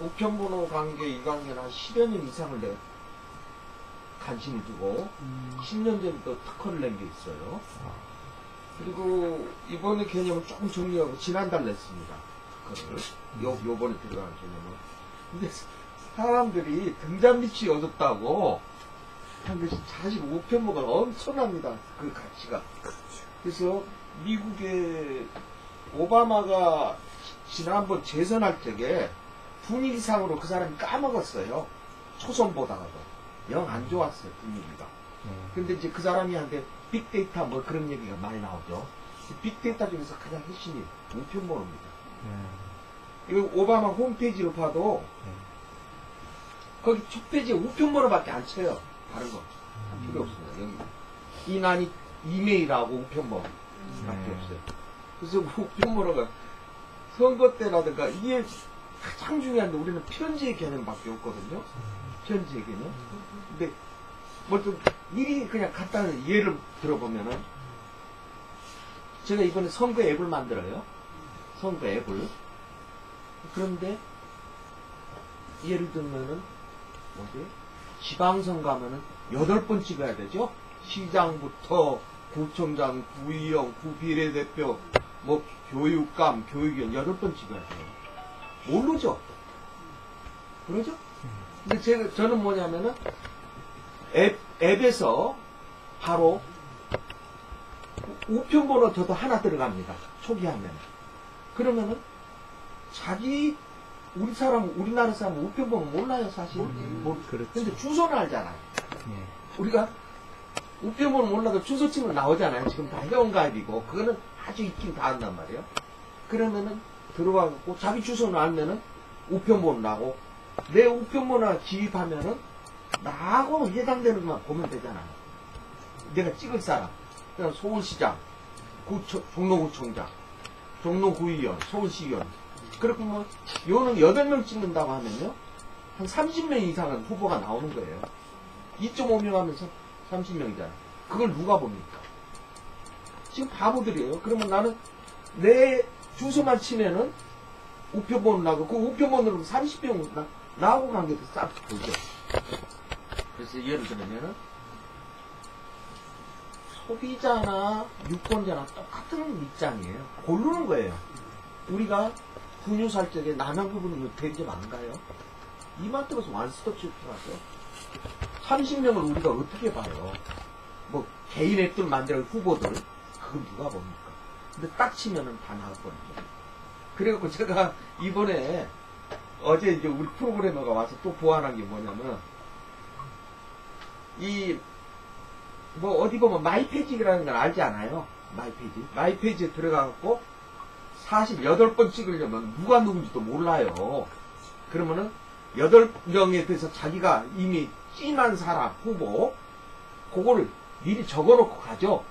우편번호 관계 이 관계는 한 10여 년 이상을 내 관심을 두고 10년 전부터 특허를 낸 게 있어요. 그리고 이번에 개념을 조금 정리하고 지난달 냈습니다. 특허를. 요번에 들어가는 개념을. 근데 사람들이 등잔빛이 어둡다고 한 것이 사실 우편번호가 엄청납니다. 그 가치가. 그래서 미국의 오바마가 지난번 재선할 적에 분위기상으로 그 사람이 까먹었어요. 초선보다가도. 영 안 좋았어요, 분위기가. 근데 이제 그 사람이한테 빅데이터 뭐 그런 얘기가 많이 나오죠. 빅데이터 중에서 가장 핵심이 우편번호입니다. 이거 오바마 홈페이지로 봐도 거기 첫 페이지에 우편번호밖에 안 쳐요. 다른 거. 필요 없습니다. 여기. 이난이 이메일하고 우편번호 밖에 없어요. 그래서 우편번호가 선거 때라든가 이게 가장 중요한데 우리는 편지의 개념밖에 없거든요. 편지의 개념. 근데 뭐 좀 미리 그냥 간단한 예를 들어보면은 제가 이번에 선거 앱을 만들어요. 선거 앱을. 그런데 예를 들면은 뭐지? 지방선 가면은 8번 찍어야 되죠? 시장부터 구청장, 구의원, 구비례대표, 뭐 교육감, 교육위원 8번 찍어야 돼요. 모르죠? 그러죠? 근데 저는 뭐냐면은 앱에서 바로 우편번호 저도 하나 들어갑니다. 초기화면. 그러면은 우리나라 사람 우편번호 몰라요, 사실. 그렇죠. 근데 주소는 알잖아요. 우리가 우편번호 몰라도 주소 치면 나오잖아요. 지금 다 회원가입이고, 그거는 아주 있긴 다 한단 말이에요. 그러면은 들어와갖고 자기 주소는 알면은 우편번호 나고, 내 우편번호 기입하면은 나하고 해당되는 것만 보면 되잖아요. 내가 찍을 사람. 그냥 서울시장, 종로구청장, 종로구의원, 서울시의원. 그렇고 뭐, 요는 8명 찍는다고 하면요. 한 30명 이상은 후보가 나오는 거예요. 2.5명 하면서 30명이잖아요. 그걸 누가 봅니까? 지금 바보들이에요. 그러면 나는 내 주소만 치면은 우편번호 나고, 그 우편번호로 30명 나하고 관계도 싹 보죠. 그래서 예를 들면은, 소비자나 유권자나 똑같은 입장이에요. 고르는 거예요. 우리가 분유 살 적에 남양 부분이 대접 안 가요? 이마트 가서 완스톱 쇼핑 하죠. 30명을 우리가 어떻게 봐요? 뭐 개인 앱들 만들어 후보들 그건 누가 봅니까? 근데 딱 치면은 다 나왔거든요. 그래갖고 제가 이번에 어제 이제 우리 프로그래머가 와서 또 보완한 게 뭐냐면 뭐 어디 보면 마이페이지라는 걸 알지 않아요? 마이페이지에 들어가갖고 48번 찍으려면 누가 누군지도 몰라요. 그러면은 8명에 대해서 자기가 이미 찐한 사람, 후보, 그거를 미리 적어놓고 가죠.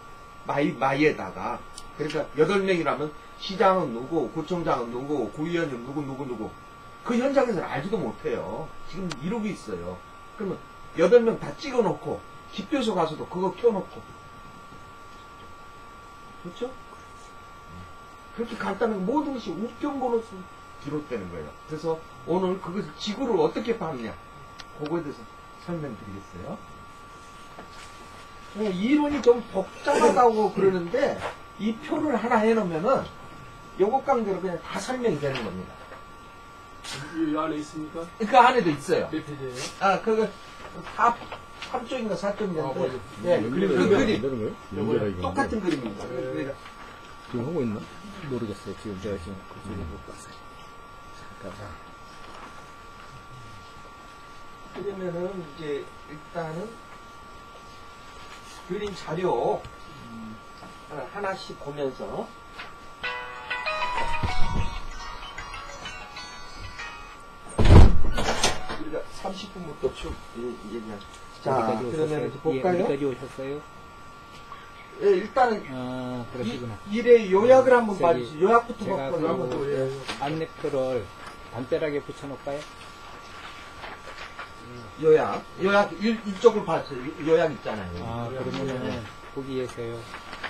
마이에다가. 그러니까 8명이라면 시장은 누구, 구청장은 누구, 구의원은 누구. 그 현장에서는 알지도 못해요. 지금 이러고 있어요. 그러면 8명 다 찍어놓고, 기표소 가서도 그거 켜놓고. 그렇죠? 그렇게 간단하게 모든 것이 우편번호로 비롯되는 거예요. 그래서 오늘 그것을 지구를 어떻게 파느냐, 그거에 대해서 설명드리겠어요. 이론이 좀 복잡하다고 그러는데, 이 표를 하나 해놓으면은, 요것 강대로 그냥 다 설명이 되는 겁니다. 이 안에 있습니까? 그 안에도 있어요. 몇 페이지예요? 그거, 3쪽인가 4쪽인데, 예, 그 그림. 똑같은 그림입니다. 그러니까 지금 하고 있나? 모르겠어요. 지금 제가 지금 그쪽에 못 봤어요. 잠깐만. 그러면은 이제 일단은 그림 자료 하나씩 보면서 우리가 30분부터 쭉 얘기한. 자, 그러면 이제 볼까요? 여기까지 오셨어요? 예, 일단은 그러시구나. 일의 요약을 한번 봐주시죠. 요약부터 제가 볼까요? 한번 또, 예. 안내표를 담벼락에 붙여놓을까요? 요약 이쪽을 봤어요. 요약 있잖아요. 그러면은 보기에서요.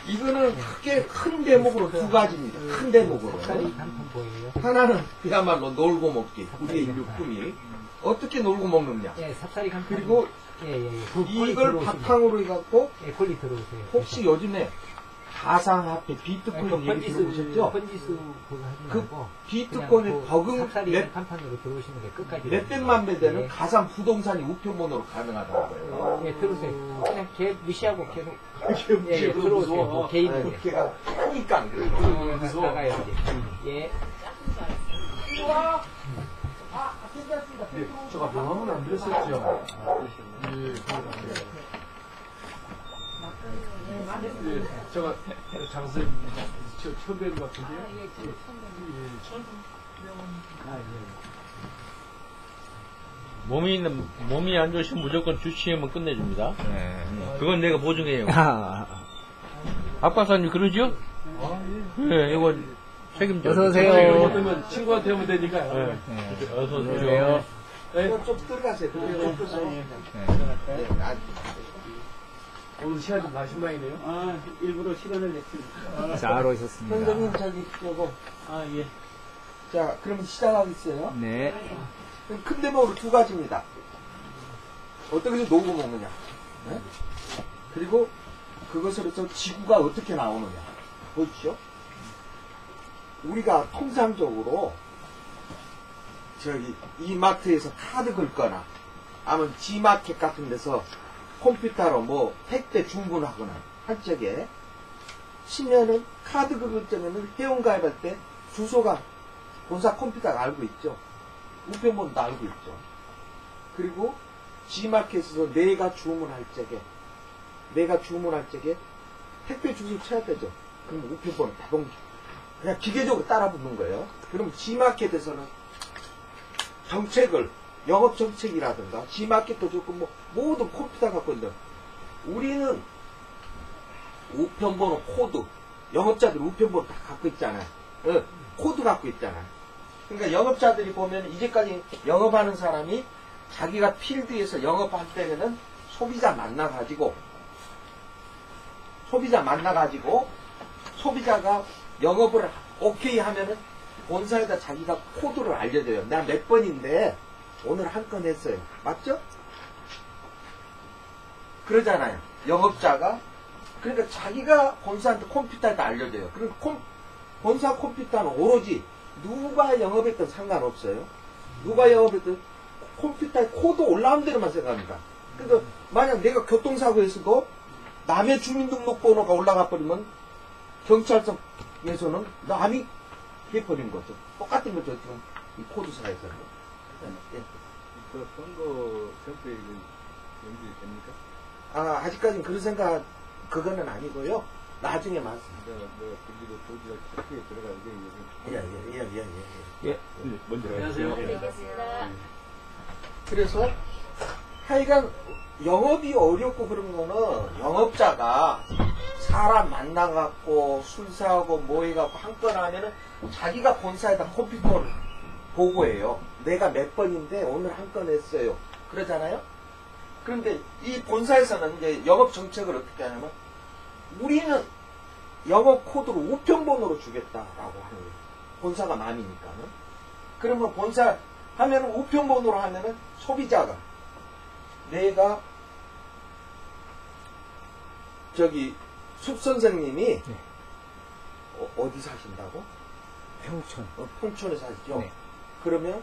이거는 크게 큰 대목으로 두 가지입니다. 큰 대목으로. 삽살이 간판 보여요. 하나는 그야말로 놀고 먹기. 우리의 일육품이 어떻게 놀고 먹느냐. 예, 삽살이 간판. 그리고 예. 이걸 바탕으로 해갖고 예, 콜리 들어오세요. 혹시 요즘에 가상화폐 비트코인 얘기 들어보셨죠? 펀지수 그거 하지 그 말고 비트코인에 그냥 버금 삽살이 몇 간판으로 들어오시는 게 끝까지. 몇백만 배 되는 예. 가상 부동산이 우편번호로 가능하다는 거예요. 예, 들어오세요. 그냥 걔 무시하고 계속. 이게 예, 들어오세요. 뭐 개인. 그렇게가 크니까 안 그래요. 나가요, 이제. 예. 제가 명함은 안 드렸었죠. 예, 제가 장선생님 처음 뵌것 같은데요. 몸이 안 좋으시면 무조건 주치의면 끝내줍니다. 그건 내가 보증해요. 박 박사님 그러죠? 예, 이거 책임져. 어서 오세요. 그러면 친구한테 하면 되니까요. 어서 오세요. 이거 좀 들어가세요. 좀 들어가세요. 오늘 시간이 마지막이네요. 일부러 시간을 냈습니다. 잘 오셨습니다. 선생님 저기 요거. 예. 자, 그럼 시작하겠어요. 네. 그럼 큰 대목으로 두 가지입니다. 어떻게 해서 놀고 먹느냐. 네? 그리고 그것으로서 지구가 어떻게 나오느냐. 보십시오. 우리가 통상적으로 저기 이마트에서 카드 긁거나 아니면 G마켓 같은 데서 컴퓨터로 뭐 택배 주문하거나 할 적에 치면은 카드 긁을 때는 회원가입할 때 주소가 본사 컴퓨터가 알고 있죠. 우편번호도 알고 있죠. 그리고 G마켓에서 내가 주문할 적에 택배 주소 쳐야 되죠. 그럼 우편번호 대봉 그냥 기계적으로 따라 붙는 거예요. 그럼 G마켓에서는 정책을 영업 정책이라든가 G마켓도 좋고 뭐 모든 컴퓨터 갖고 있는데 우리는 우편번호 코드 영업자들 우편번호 다 갖고 있잖아요. 코드 갖고 있잖아요. 그러니까 영업자들이 보면 이제까지 영업하는 사람이 자기가 필드에서 영업할 때는 소비자 만나가지고 소비자가 영업을 오케이 하면은 본사에다 자기가 코드를 알려줘요. 나 몇 번인데 오늘 한 건 했어요. 맞죠? 그러잖아요. 영업자가 그러니까 자기가 본사한테 컴퓨터에다 알려줘요. 그리고 본사 컴퓨터는 오로지 누가 영업했든 상관없어요. 누가 영업했든 컴퓨터에 코드 올라온 대로만 생각합니다. 그러니까 만약 내가 교통사고에서도 남의 주민등록번호가 올라가 버리면 경찰서에서는 남이 해버린 거죠. 똑같은 거죠. 지금 이 코드사에서는. 예. 그 선거 정책이 연결이 됩니까? 아직까지는 그런 생각 그거는 아니고요. 나중에 말씀드립니다. 내가 거기도 도지가 크게 들어가야 돼. 예. 먼저 안녕하세요. 그래서 하여간 영업이 어렵고 그런 거는 영업자가 사람 만나갖고 술 사고 뭐 해갖고 한 건 하면은 자기가 본사에다 컴퓨터를 보고해요. 내가 몇 번인데 오늘 한 건 했어요. 그러잖아요? 그런데 이 본사에서는 이제 영업 정책을 어떻게 하냐면 우리는 영업 코드를 우편번호로 주겠다라고 하는 거예요. 본사가 남이니까는. 그러면 본사 하면은 우편번호로 하면은 소비자가 내가 저기 숲선생님이 네. 어디 사신다고? 평촌. 평촌에 사시죠? 네. 그러면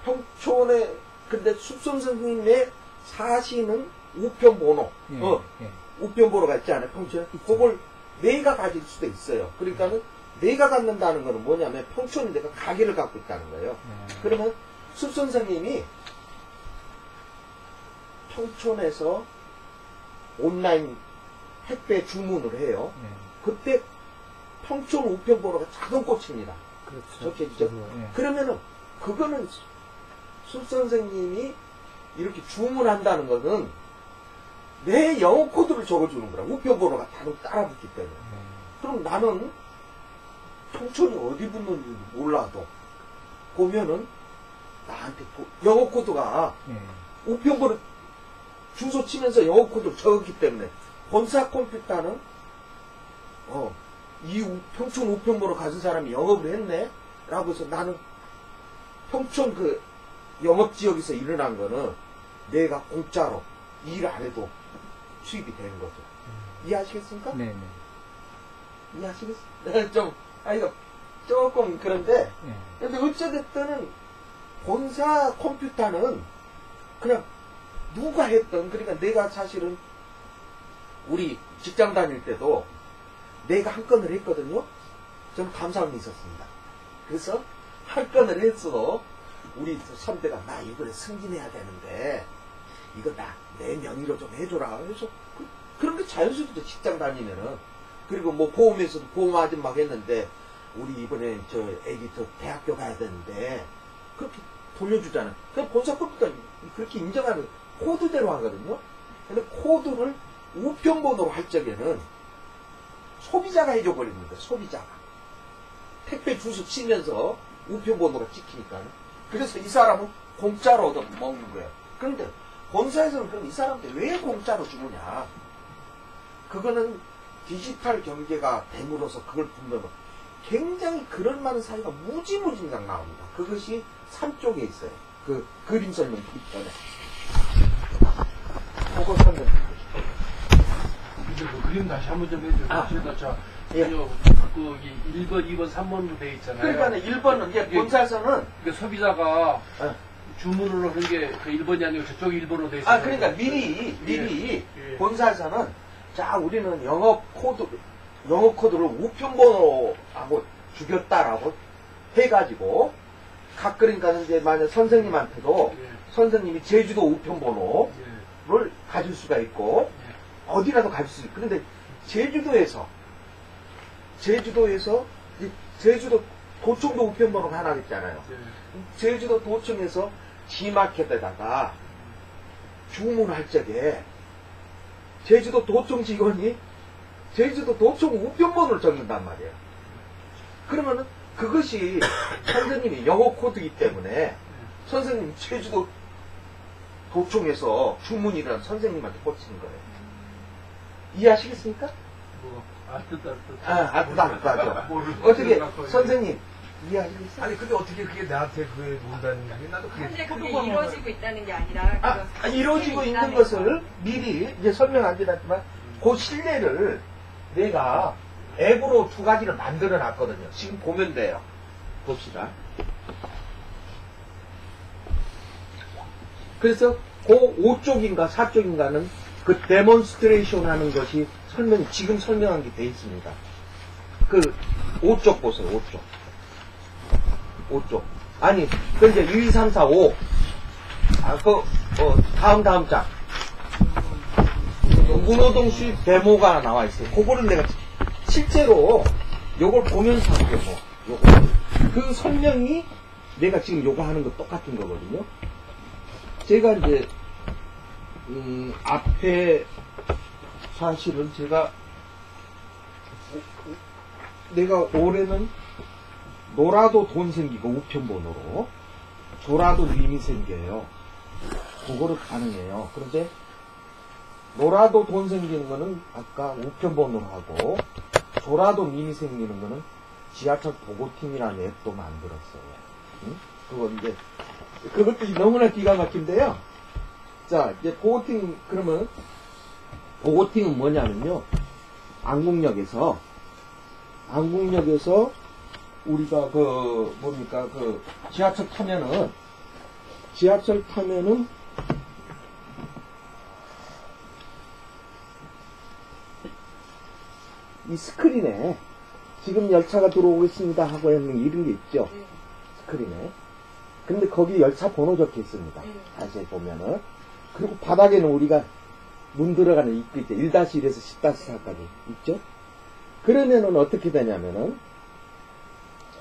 평촌에 근데 숲선생님의 사시는 우편번호 예. 예. 우편번호가 있지 않아요? 평촌에? 그걸 내가 가질 수도 있어요. 그러니까는 내가 갖는다는 거는 뭐냐면 평촌에 내가 가게를 갖고 있다는 거예요. 그러면 숲선생님이 평촌에서 온라인 택배 주문을 해요. 예. 그때 평촌 우편번호가 자동 꽂힙니다. 그렇죠. 적혀지죠? 예. 그러면은 그거는 숲선생님이 이렇게 주문한다는 것은 내 영어 코드를 적어주는 거라. 우편번호가 자동 따라붙기 때문에. 그럼 나는 평촌이 어디 붙는지 몰라도 보면은 나한테 영어 코드가 예. 우편번호 주소 치면서 영어 코드를 적었기 때문에 본사 컴퓨터는 평촌 우편보로 가진 사람이 영업을 했네? 라고 해서 나는 평촌 그 영업지역에서 일어난 거는 내가 공짜로 일 안 해도 수입이 되는 거죠. 이해하시겠습니까? 네네. 이해하시겠어요? 이거 조금 그런데, 네. 근데 어찌됐든 본사 컴퓨터는 그냥 누가 했던, 그러니까 내가 사실은 우리 직장 다닐 때도 내가 한 건을 했거든요. 좀 감사함이 있었습니다. 그래서 한 건을 했어. 우리 선배가 나 이번에 승진해야 되는데 이거 내 명의로 좀 해줘라. 그래서 그런 게 자연스럽죠. 직장 다니면은. 그리고 뭐 보험에서도 보험 아줌마가 했는데 우리 이번에 저 애기 저 대학교 가야 되는데 그렇게 돌려주잖아요. 그럼 본사 컴퓨터 그렇게 인정하는 코드대로 하거든요. 근데 코드를 우편번호로 할 적에는 소비자가 해줘버리는 거예요. 소비자가. 택배 주소 치면서 우편번호가 찍히니까. 그래서 이 사람은 공짜로 얻어먹는 거예요. 그런데 본사에서는 그럼 이 사람한테 왜 공짜로 주느냐. 그거는 디지털 경제가 됨으로써 그걸 분명히 굉장히 그런 많은 사유가 무지무진장 나옵니다. 그것이 3쪽에 있어요. 그 그림 설명 드리기 전에. 그거 설명. 그 그림 다시 한 번 좀 해주세요. 자, 예. 그 1번, 2번, 3번으로 돼 있잖아요. 그러니까 1번은 이제 본사에서는 그 소비자가 어. 주문을 하는 게 그 1번이 아니고 저쪽 1번으로 돼 있어요. 그러니까 미리 예. 본사에서는 자 우리는 영업 코드를 우편번호하고 주겠다라고 해가지고 그러니까 이제 만약 선생님한테도 예. 선생님이 제주도 우편번호를 예. 가질 수가 있고 어디라도 가질 수 있고 그런데 제주도 도청도 우편번호가 하나 있잖아요. 예. 제주도 도청에서 G마켓에다가 주문할 적에 제주도 도청 직원이 제주도 도청 우편번호를 적는단 말이에요. 그러면은 그것이 선생님이 영어 코드이기 때문에 선생님 제주도 도청에서 주문이란 선생님한테 꽂히는 거예요. 이해하시겠습니까? 알았죠. 어떻게 선생님 이해하시겠어요? 아니 근데 어떻게 그게 나한테 그게 논다는 게 나도 그게 현재 그게 이루어지고 있다는 게 아니라 이루어지고 있는 것을 미리 이제 설명 안 드렸지만 그 실내를 내가 앱으로 2가지를 만들어 놨거든요. 지금 보면 돼요. 봅시다. 그래서 그 5쪽인가 4쪽인가는 그 데몬스트레이션 하는 것이 지금 설명한 게 돼 있습니다. 그 5쪽 보세요. 5쪽. 아니, 그 이제 1, 2, 3, 4, 5. 다음 장. 문호동 수입 데모가 나와 있어요. 그거를 내가 실제로 요걸 보면서 할게요. 요거. 그 설명이 내가 지금 요거 하는 거 똑같은 거거든요. 제가 이제 앞에 사실은 내가 올해는 놀아도 돈 생기고 우편번호로 졸아도 님이 생겨요. 그거를 가능해요. 그런데 놀아도 돈 생기는 거는 아까 우편번호로 하고 졸아도 님이 생기는 거는 지하철 보고팀이라는 앱도 만들었어요. 응? 그거 이제 그것도 너무나 기가 막힌데요. 자 이제 보고팀 그러면 보고팅은 뭐냐면요. 안국역에서 우리가 지하철 타면은 이 스크린에 지금 열차가 들어오겠습니다 하고 있는 이런 게 있죠. 스크린에. 근데 거기 열차 번호 적혀 있습니다. 자세히 보면은. 그리고 바닥에는 우리가 문 들어가는 입구 있죠. 1-1에서 10-4까지 있죠. 그러면은 어떻게 되냐면은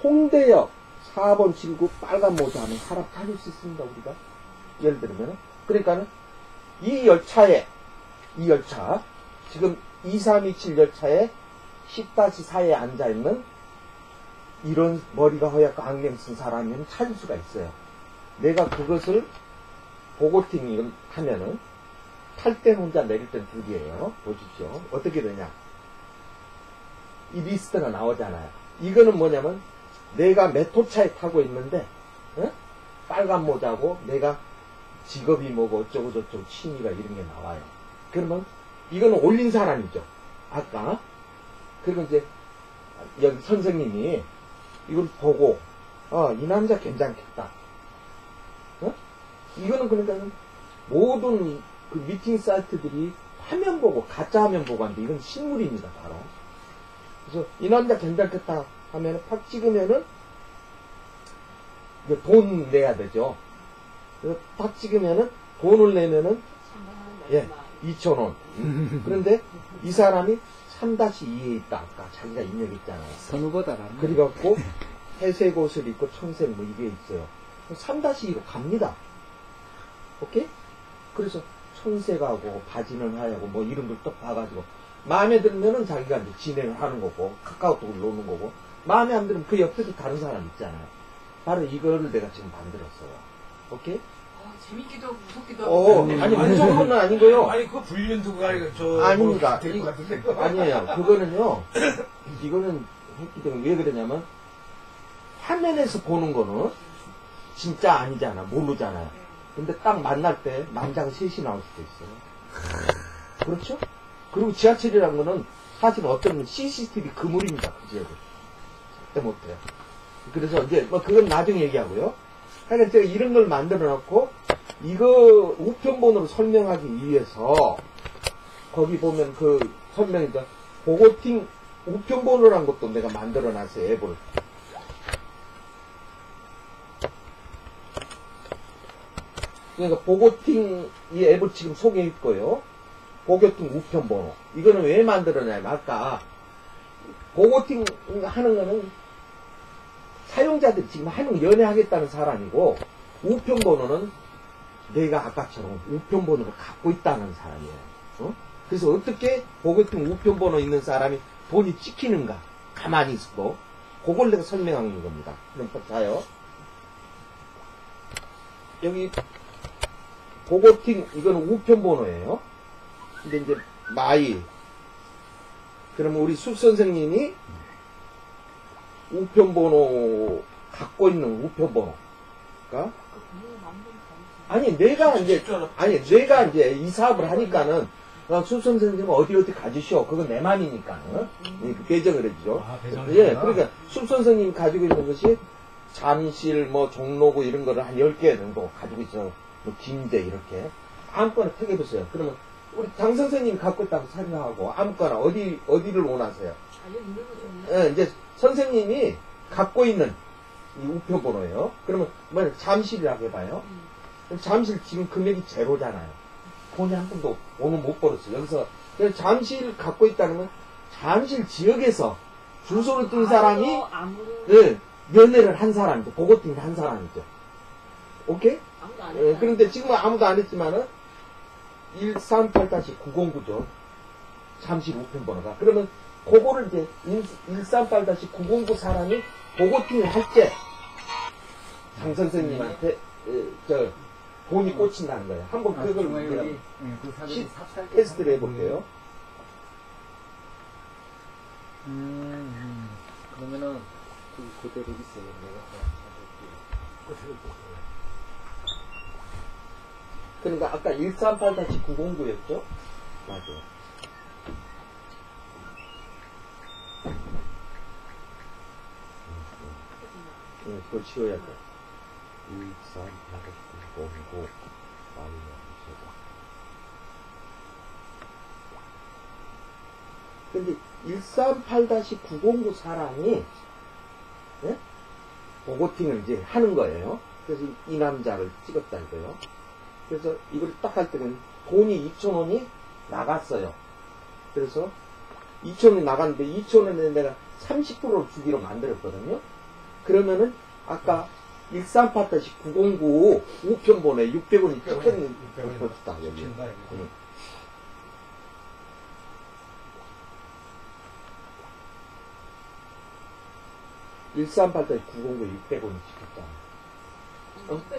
홍대역 4번 79 빨간 모자 하면 사람 타실 수 있습니다. 우리가 예를 들면은 그러니까는 이 열차 지금 2327 열차에 10-4에 앉아있는 이런 머리가 허옇고 안경 쓴 사람이면 찾을 수가 있어요. 내가 그것을 보고팅을 하면은 탈 땐 혼자 내릴 땐 둘이에요. 보십시오. 어떻게 되냐. 이 리스트가 나오잖아요. 이거는 뭐냐면 내가 메토차에 타고 있는데 어? 빨간 모자고 내가 직업이 뭐고 어쩌고 저쩌고 취미가 이런 게 나와요. 그러면 이거는 올린 사람이죠. 아까. 그리고 이제 여기 선생님이 이걸 보고 이 남자 괜찮겠다. 어? 이거는 그러니까 모든 그 미팅 사이트들이 화면 보고 가짜 화면 보고 하는데 이건 실물입니다. 바로. 그래서 이 남자 괜찮겠다 하면은 팍 찍으면은 돈 내야 되죠. 그래서 팍 찍으면은 돈을 내면은 2,000원. 그런데 이 사람이 3-2에 있다. 아까 자기가 입력했잖아요. 선우보다는. 그래갖고 회색 옷을 입고 청색 뭐 이게 있어요. 3-2로 갑니다. 오케이? 그래서 청색하고 바지는 하얗고 뭐 이런 걸 딱 봐가지고 마음에 들면은 자기가 이제 진행을 하는 거고 카카오톡을 놓는 거고 마음에 안 들면 그 옆에도 다른 사람 있잖아요. 바로 이거를 내가 지금 만들었어요. 오케이? 재밌기도 하고 무섭기도 하고. 아니 무서운 건 아니고요. 아니 그거 불륜두가 아니고 저 아닙니다. 될것 같은데. 아니에요. 그거는요. 이거는 했기 때문에 왜 그러냐면 화면에서 보는 거는 진짜 아니잖아. 모르잖아요. 근데 딱 만날 때 남자가 셋이 나올 수도 있어요. 그렇죠? 그리고 지하철이라는 거는 사실 어떤 CCTV 그물입니다. 그 지역은. 절대 못해요. 그래서 이제 뭐 그건 나중에 얘기하고요. 하여간 제가 이런 걸 만들어 놓고 이거 우편번호를 설명하기 위해서 거기 보면 그 설명이다. 보고팅 우편번호라는 것도 내가 만들어 놨어요. 앱을. 그러니까 보고팅 이 앱을 지금 소개했고요. 보고팅 우편번호. 이거는 왜 만들었냐면 아까 보고팅 하는 거는 사용자들이 지금 하는 연애하겠다는 사람이고 우편번호는 내가 아까처럼 우편번호를 갖고 있다는 사람이에요. 어? 그래서 어떻게 보고팅 우편번호 있는 사람이 돈이 찍히는가 가만히 있고 그걸 내가 설명하는 겁니다. 그럼 자요. 여기 보고팅 이거는 우편번호예요. 근데 이제 마이 그러면 우리 숲 선생님이 우편번호 갖고 있는 우편번호가 아니 내가 이제 이 사업을 하니까는 숲 선생님은 어디 가주시오. 그건 내 맘이니까는 배정을 해주죠. 예, 그러니까 숲 선생님이 가지고 있는 것이 잠실 뭐 종로구 이런 거를 한 10개 정도 가지고 있어. 뭐 김제 이렇게 아무거나 택해보세요. 그러면 우리 장 선생님이 갖고 있다고 생각하고 아무거나 어디를 원하세요? 예, 이제 선생님이 갖고 있는 이 우편번호예요. 그러면 뭐 잠실이라고 해봐요. 잠실 지금 금액이 제로잖아요. 돈이 한 푼도 오늘 못 벌었어요. 여기서 잠실 갖고 있다는 건 잠실 지역에서 주소를 뜬 사람이 예, 연애를 한 사람이죠. 보고팅을 한 사람이죠. 오케이? 예, 그런데 지금 아무도 안 했지만은 138-909죠. 잠실 우편번호가. 그러면 그거를 이제 138-909 사람이 보고팅을 할 때 장 선생님한테 돈이 꽂힌다는 거예요. 한번 그걸 우리가 테스트를 해볼게요. 그러면은 그대로 있어요. 그러니까 아까 138-909였죠? 맞아요. 그걸 지워야 돼. 138-909 근데 138-909 사람이 예? 보고팅을 이제 하는 거예요. 그래서 이 남자를 찍었다 이거요. 그래서 이걸 딱 할 때는 돈이 2,000원이 나갔어요. 그래서 2,000원이 나갔는데 2,000원에 내가 30%를 주기로 만들었거든요. 그러면은 아까 138-909 우편번호에 600원이 찍혔는 것이다. 여기. 138-909에 600원이 찍혔다.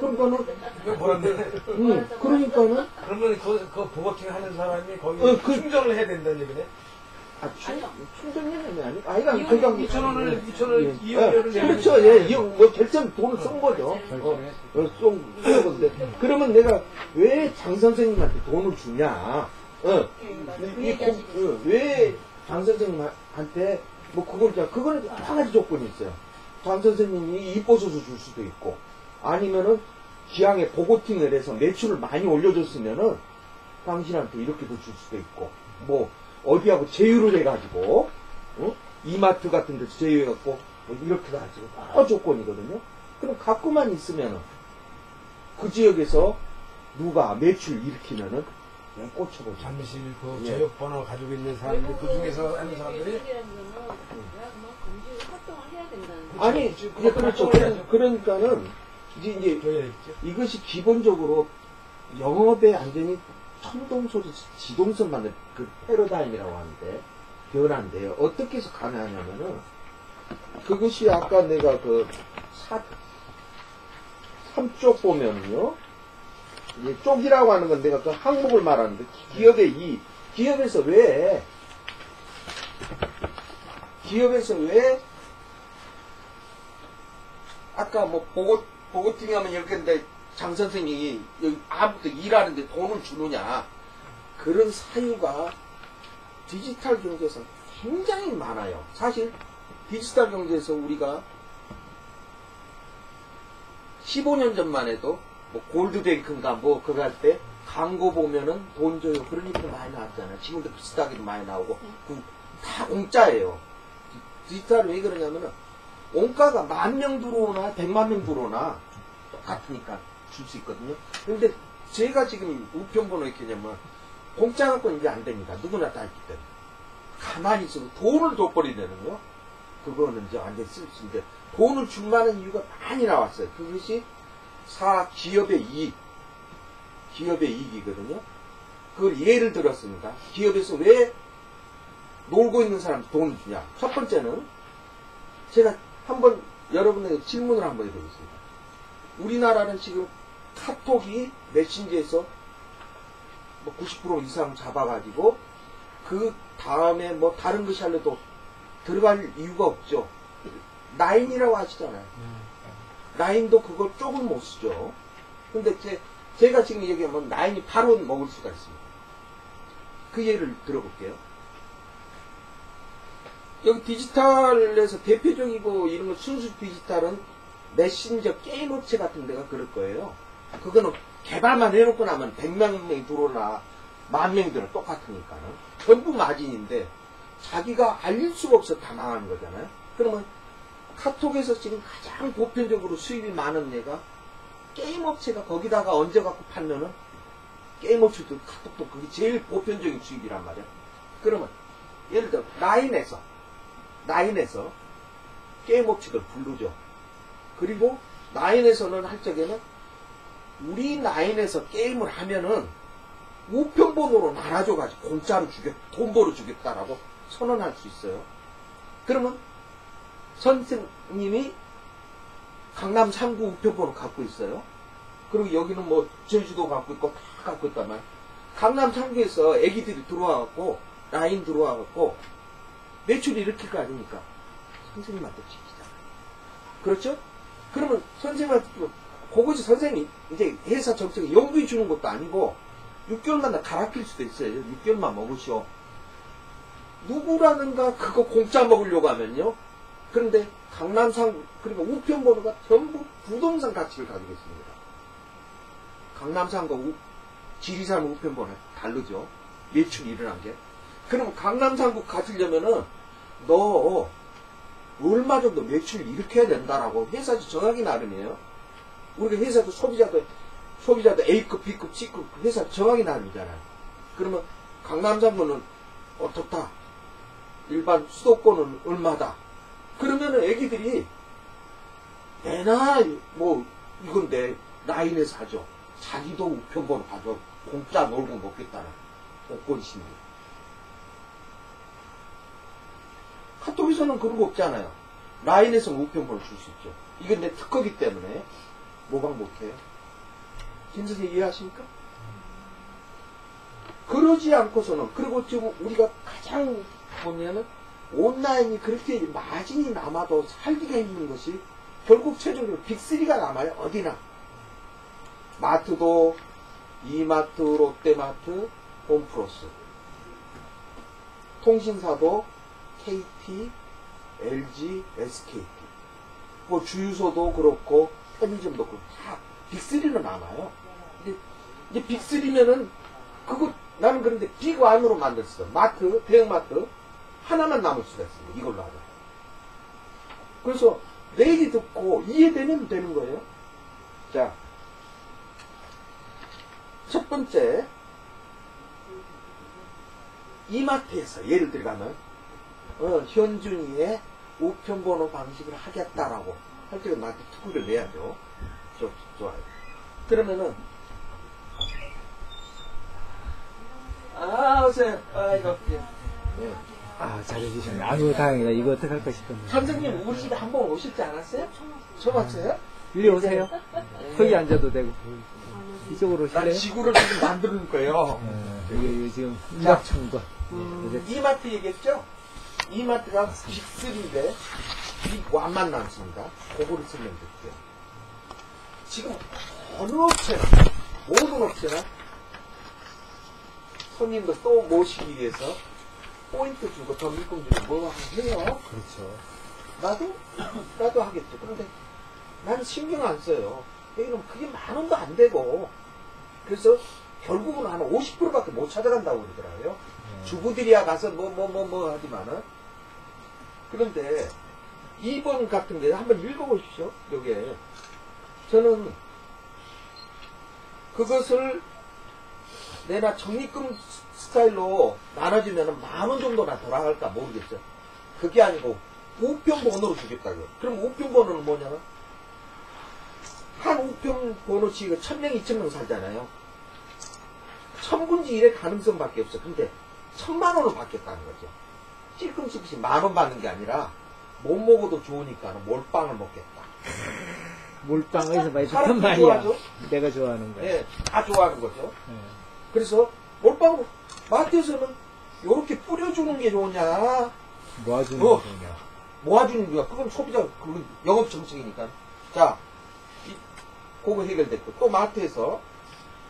그러니까는 그러니까는 그러면 그 보고팅 하는 사람이 거기 충전을 해야 된다는 얘기네. 충전료는 아니, 아이가 그냥 2,000원을 2,000원 그렇죠. 예, 뭐 결정 돈을 쏜 거죠. 쏜 건데. 그러면 내가 왜 장 선생님한테 돈을 주냐? 왜 장 선생님한테 뭐 그거는 여러 가지 조건이 있어요. 장 선생님이 이뻐서서 줄 수도 있고, 아니면은 기왕에 보고팅을 해서 매출을 많이 올려줬으면은 당신한테 이렇게도 줄 수도 있고, 뭐 어디하고 제휴를 해가지고 이마트 같은 데서 제휴해갖고 뭐 이렇게도 하지. 여러 조건이거든요. 그럼 갖고만 있으면은 그 지역에서 누가 매출 일으키면은 그냥 꽂혀보자. 잠실 그 예. 저역 번호 가지고 있는 사람들 그 중에서 하는 사람들이 아니, 예, 그렇죠. 그러니까는 이제 줘야 있죠. 이것이 기본적으로 영업에 완전히 천동소리 지동선만의 그 패러다임이라고 하는데 변화인데요. 어떻게 해서 가능하냐면은 그것이 아까 내가 그 3쪽 보면은요. 이제 쪽이라고 하는 건 내가 그 항목을 말하는데 기업에서 왜 아까 뭐 보고팅이 하면 이렇게인데 장 선생님이 여기 아무도 일하는데 돈을 주느냐, 그런 사유가 디지털 경제에서 굉장히 많아요. 사실 디지털 경제에서 우리가 15년 전만 해도 뭐 골드뱅크인가 뭐 그거 할 때 광고 보면은 돈 줘요 그런 얘기도 많이 나왔잖아요. 지금도 비슷하게도 많이 나오고 다 공짜예요. 디지털은 왜 그러냐면은 원가가 10,000명 들어오나 100만 명 들어오나 똑같으니까 줄 수 있거든요. 근데 제가 지금 우편번호 있겠냐면 공짜 갖고 이제 안 됩니다. 누구나 다 있기 때문에. 가만히 있어도 돈을 둬버리는 거. 그거는 이제 완전히 쓸 수 있는데 돈을 줄 만한 이유가 많이 나왔어요. 그것이 기업의 이익이거든요. 그걸 예를 들었습니다. 기업에서 왜 놀고 있는 사람 돈을 주냐. 첫 번째는 제가 한번 여러분에게 질문을 한번 해보겠습니다. 우리나라는 지금 카톡이 메신저에서 뭐 90% 이상 잡아가지고 그 다음에 뭐 다른 것이 하려도 들어갈 이유가 없죠. 라인이라고 하시잖아요. 라인도 그걸 조금 못 쓰죠. 근데 제가 지금 얘기하면 라인이 바로 먹을 수가 있습니다. 그 예를 들어볼게요. 여기 디지털에서 대표적이고 이런 거 순수 디지털은 메신저 게임 업체 같은 데가 그럴 거예요. 그거는 개발만 해놓고 나면 100명이 들어오나 10,000명이 들어 똑같으니까는 전부 마진인데 자기가 알릴 수가 없어 다 망하는 거잖아요. 그러면 카톡에서 지금 가장 보편적으로 수입이 많은 얘가 게임 업체가 거기다가 얹어갖고 팔면은 게임 업체도 카톡도 그게 제일 보편적인 수입이란 말이야. 그러면 예를 들어 라인에서 게임 업체들 부르죠. 그리고 라인에서는 할 적에는 우리 라인에서 게임을 하면은 우편번호로 나눠줘가지고 공짜로 돈 벌어주겠다라고 선언할 수 있어요. 그러면 선생님이 강남 3구 우편번호 갖고 있어요. 그리고 여기는 뭐 제주도 갖고 있고 다 갖고 있단 말이에요. 강남 3구에서 애기들이 들어와갖고 라인 들어와갖고 매출이 일으킬 거 아닙니까? 선생님한테 지키잖아요. 그렇죠? 그러면 선생님한테 그것이 선생님이 이제 회사 정책에 연구해 주는 것도 아니고 6개월마다 갈아낄 수도 있어요. 6개월만 먹으시오. 누구라는가 그거 공짜 먹으려고 하면요. 그런데 강남상 그리고 우편번호가 전부 부동산 가치를 가지고 있습니다. 강남상과 지리산 우편번호 다르죠. 매출이 일어난 게. 그럼 강남상구 가지려면은 너 얼마 정도 매출을 일으켜야 된다라고 회사에서 정하기 나름이에요. 우리가 회사도 소비자도 A급, B급, C급 회사 정하기 나름이잖아요. 그러면 강남상구는 어떻다. 일반 수도권은 얼마다. 그러면은 애기들이 애나 뭐 이건데 라인에서 하죠. 자기도 우편번호 가져 공짜 놀고 먹겠다는 복권심리. 카톡에서는 그런 거 없잖아요. 라인에서는 우편번호 줄 수 있죠. 이건 내 특허기 때문에 모방 못해요. 김 선생님 이해하십니까? 그러지 않고서는, 그리고 지금 우리가 가장 보면은 온라인이 그렇게 마진이 남아도 살기가 힘든 것이 결국 최종적으로 빅3가 남아요. 어디나. 마트도 이마트, 롯데마트, 홈플러스. 통신사도 KT, LG, SKT. 뭐 주유소도 그렇고 편의점도 그렇고 다 빅3로 남아요. 이제 빅3면은 그거 나는 그런데 빅1으로 만들었어. 마트, 대형마트 하나만 남을 수가 있습니다. 이걸로 하자. 그래서 내 얘기 듣고 이해되면 되는 거예요. 자, 첫 번째 이마트에서 예를 들자면 현준이의 우편번호 방식을 하겠다라고 할 때 나한테 투구를 내야죠. 좋아요. 그러면은 오세요. 이거 네. 잘해주셨네. 아유, 다행이다. 이거 어떡할까 싶었네. 선생님 우리 집에 한 번 오셨지 않았어요? 처음 왔어요? 이리 오세요. 거기 앉아도 되고. 이쪽으로 난 오실래요? 지구를 지금 만드는 거예요. 여기 지금 인각천과. 이마트 얘기했죠? 이마트가 빅3인데 빅1만 남습니다. 그거를 쓰면 될게요. 지금 어느 업체나 모든 업체나 손님들 또 모시기 위해서 포인트 주고 전미금 주고 뭐 해요. 그렇죠. 나도 하겠죠. 그런데 나는 신경 안 써요. 왜냐면 그게 10,000원도 안 되고 그래서 결국은 한 50%밖에 못 찾아간다고 그러더라고요. 주부들이야 가서 뭐 하지만은. 그런데 2번 같은 게 한번 읽어보십시오. 요게 저는 그것을 내가 적립금 스타일로 나눠주면 10,000원 정도나 돌아갈까 모르겠죠. 그게 아니고 우편번호로 주겠다고요. 그럼 우편번호는 뭐냐면 한 우편번호치가 1,000명, 2,000명 살잖아요. 1,000군지 1의 가능성밖에 없어. 근데 1,000만 원을 받겠다는 거죠. 찔끔찔끔씩 10,000원 받는 게 아니라 못 먹어도 좋으니까 몰빵을 먹겠다. 몰빵에서 많이 사람 듣던 말이야. 좋아하죠? 내가 좋아하는 거야. 네, 다 좋아하는 거죠. 네. 그래서 몰빵 마트에서는 이렇게 뿌려주는 게 좋냐, 모아주는 뭐, 거냐. 모아주는 거야. 그건 소비자, 그건 영업 정책이니까. 자, 그거 해결됐고 또 마트에서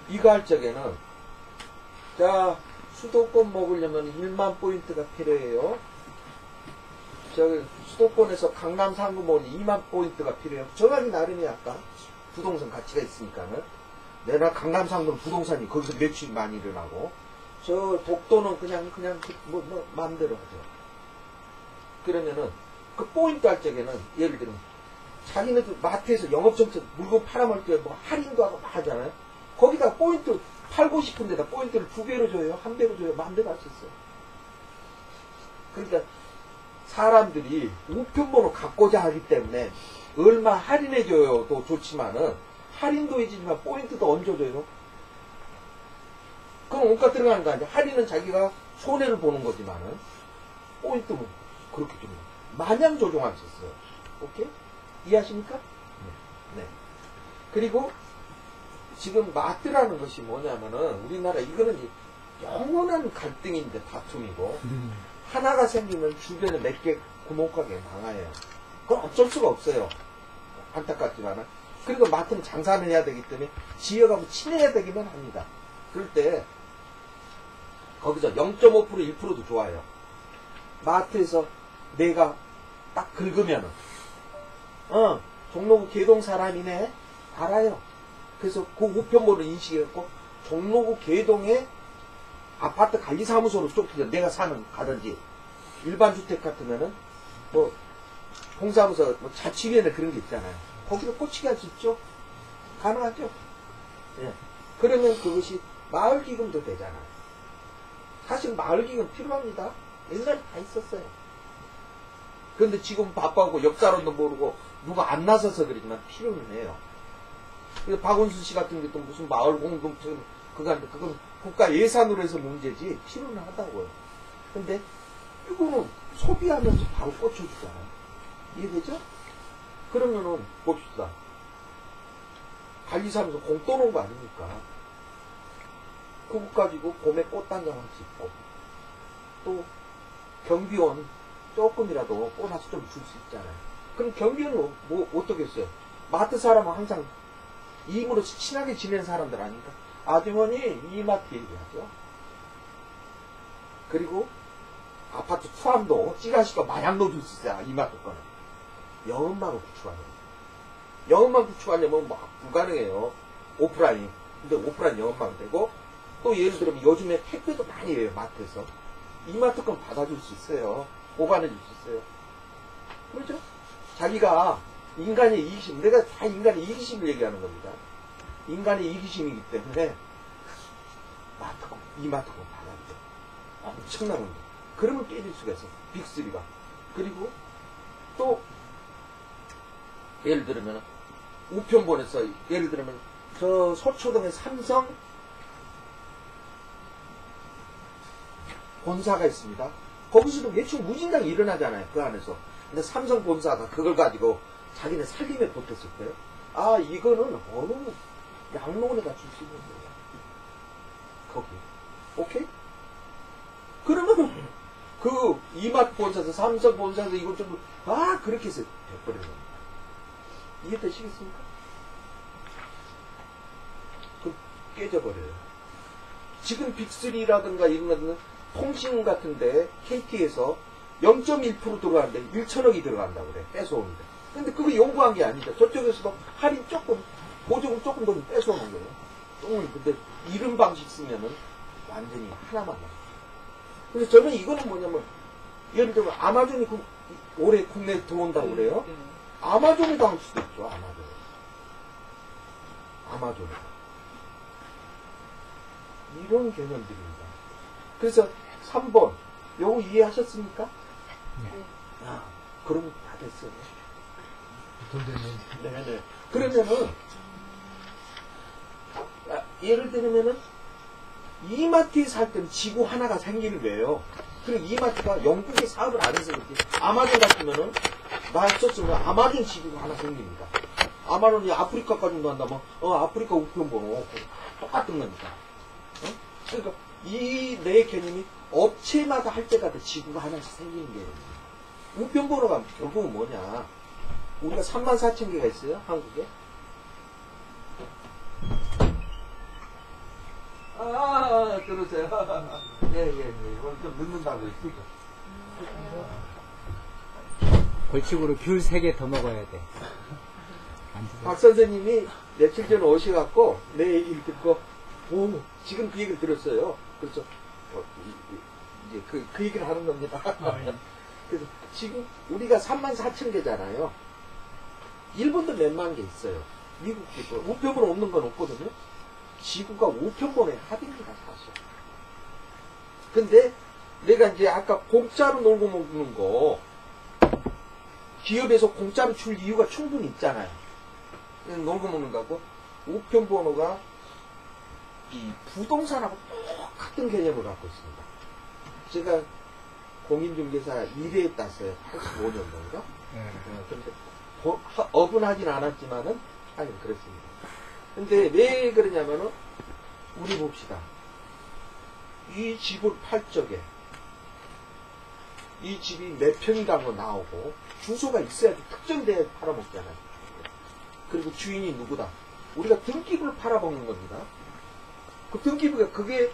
이거 할 적에는 자 수도권 먹으려면 1만 포인트가 필요해요. 저기 수도권에서 강남 상구 먹으면 2만 포인트가 필요해요. 정하기 나름이 아까 부동산 가치가 있으니까는 내가 강남 상구는 부동산이 거기서 매출이 많이 일어나고 저 독도는 그냥 뭐 마음대로 하죠. 그러면은 그 포인트 할 적에는 예를 들면 자기네들 마트에서 영업정책 물건 팔아먹을 때 뭐 할인도 하고 막 하잖아요. 거기다 포인트 팔고 싶은 데다 포인트를 2배로 줘요. 1배로 줘요. 마음대로 할 수 있어요. 그러니까 사람들이 우편번호 갖고자 하기 때문에 얼마 할인해줘요도 좋지만은 할인도 해주지만 포인트도 얹어줘요. 그럼 원가 들어가는 거 아니야. 할인은 자기가 손해를 보는 거지만은 포인트는 그렇게 좀 마냥 조종할 수 있어요. 오케이? 이해하십니까? 네. 그리고 지금 마트라는 것이 뭐냐면은 우리나라 이거는 영원한 갈등인데 다툼이고 하나가 생기면 주변에 몇 개 구멍가게 망해요. 그건 어쩔 수가 없어요. 안타깝지만은. 그리고 마트는 장사를 해야 되기 때문에 지역하고 친해야 되기만 합니다. 그럴 때 거기서 0.5% 1%도 좋아요. 마트에서 내가 딱 긁으면은 종로구 개동 사람이네 알아요. 그래서 그 우편번호 인식해갖고 종로구 개동에 아파트 관리사무소로 쫓기죠. 내가 사는 가든지 일반 주택 같으면은 뭐 공사무소 뭐 자치위원회 그런 게 있잖아요. 거기서 꽂히게 할 수 있죠. 가능하죠. 예. 그러면 그것이 마을기금도 되잖아요. 사실 마을기금 필요합니다. 옛날에 다 있었어요. 그런데 지금 바빠고 역사론도 모르고 누가 안 나서서 그러지만 필요는 해요. 그래서 박원순 씨 같은 것도 무슨 마을 공동체 그건 국가 예산으로 해서 문제지 필요는 하다고요. 근데 이거는 소비하면서 바로 꽂혀주잖아요. 이해되죠? 그러면은 봅시다. 관리사무소 공 떠놓은 거 아닙니까? 그거 가지고 봄에 꽃단장 할 수 있고 또 경비원 조금이라도 보너스 좀 줄 수 있잖아요. 그럼 경비원은 뭐 어떻게 했어요? 마트 사람은 항상 이임으로 친하게 지내는 사람들 아닙니까? 아주머니 이마트 얘기하죠. 그리고 아파트 투함도 찌가시가 마냥 넣어줄 수 있어요. 이마트 거는. 영업망을 구축하는 거예요. 영업망 구축하려면 뭐 불가능해요. 오프라인. 근데 오프라인 영업망 되고 또 예를 들면 요즘에 택배도 많이 해요. 마트에서. 이마트 건 받아줄 수 있어요. 보관해 줄 수 있어요. 그렇죠? 자기가 인간의 이기심, 내가 다 인간의 이기심을 얘기하는 겁니다. 인간의 이기심이기 때문에 마트건, 이마트건 받아줘. 엄청난 건데. 그러면 깨질 수가 있어. 빅3가. 그리고 또 예를 들면 우편본에서 예를 들면 저 서초동에 삼성 본사가 있습니다. 거기서도 매출 무진장이 일어나잖아요. 그 안에서. 근데 삼성 본사가 그걸 가지고 자기네 살림에 보탰을 때요. 아, 이거는 어느 양로원에다 줄 수 있는 거예요. 거기. 오케이? 그러면 그 이마트 본사에서 삼성 본사에서 이걸 좀 그렇게 해서 돼버리는 겁니다. 이해되시겠습니까? 그 깨져버려요. 지금 빅3라든가 이런 거는 통신 같은데 KT에서 0.1% 들어가는데 1천억이 들어간다고 그래. 뺏어오는데. 근데 그거 요구한 게 아니다. 저쪽에서도 할인 조금, 보조금 조금 더 뺏어오는 거예요. 근데 이런 방식 쓰면은 완전히 하나만 나요. 그래서 저는 이거는 뭐냐면, 예를 들면 아마존이 올해 국내에 들어온다고 그래요. 아마존에 당할 수도 있죠. 아마존에. 이런 개념들입니다. 그래서 3번 요거 이해하셨습니까? 네. 그럼 다 됐어요. 네네. 그러면은 예를 들면은 이마트에 살 때는 지구 하나가 생기는 거예요. 그리고 이마트가 영국의 사업을 안 해서 그렇지. 아마존 같으면은 나 썼으면 아마존 지구가 하나 생깁니다. 아마존이 아프리카까지 온다면 아프리카 우편번호 똑같은 겁니다. 그러니까 이 내 개념이 업체마다 할 때마다 지구가 하나씩 생기는 게 우편번호가 결국은 뭐냐. 우리가 34,000개가 있어요. 한국에. 들으세요. 예. 오늘 좀 늦는다고 했으니까. 벌칙으로 귤 3개 더 먹어야 돼. 박 선생님이 며칠 전에 오셔갖고 내 얘기를 듣고 지금 그 얘기를 들었어요. 그래서 이제 그 얘기를 하는 겁니다. 그래서 지금 우리가 34,000개잖아요. 일본도 몇만 개 있어요. 미국도 있고 우편번호 없는 건 없거든요. 지구가 우편번호의 합입니다, 사실. 근데 내가 이제 아까 공짜로 놀고 먹는 거 기업에서 공짜로 줄 이유가 충분히 있잖아요. 놀고 먹는 거고 우편번호가 이 부동산하고 똑같은 개념을 갖고 있습니다. 제가 공인중개사 1회에 땄어요. 85년도인가? 그런데 업은 하진 않았지만은 그렇습니다. 근데 왜 그러냐면은 우리 봅시다. 이 집을 팔 적에 이 집이 몇 평이라고 나오고 주소가 있어야지 특정대에 팔아먹잖아요. 그리고 주인이 누구다. 우리가 등기부를 팔아먹는 겁니다. 그 등기부가 그게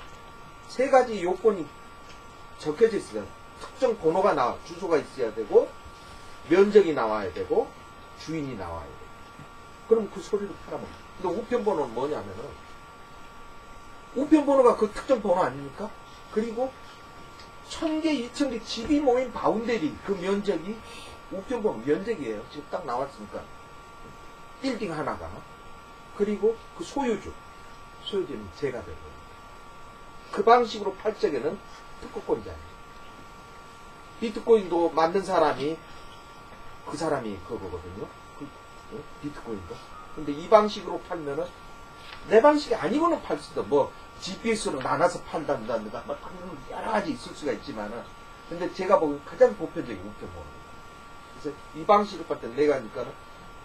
3가지 요건이 적혀져 있어요. 특정 번호가 나와, 주소가 있어야 되고 면적이 나와야 되고 주인이 나와야 돼요. 그럼 그 소리를 팔아먹어요. 근데 우편번호는 뭐냐면은 우편번호가 그 특정 번호 아닙니까? 그리고 1,000개, 2,000개 집이 모인 바운더리 그 면적이 우편번호 면적이에요. 지금 딱 나왔으니까 빌딩 하나가. 그리고 그 소유주는 제가 되고 그 방식으로 팔 적에는 특허권자예요. 비트코인도 만든 사람이 그 사람이 그거거든요. 비트코인도. 근데 이 방식으로 팔면은 내 방식이 아니고는 팔 수도 뭐 GPS로 나눠서 판단다든가 뭐 여러 가지 있을 수가 있지만은 근데 제가 보기엔 가장 보편적인 우편번호. 그래서 이 방식을 팔 때 내가 하니까는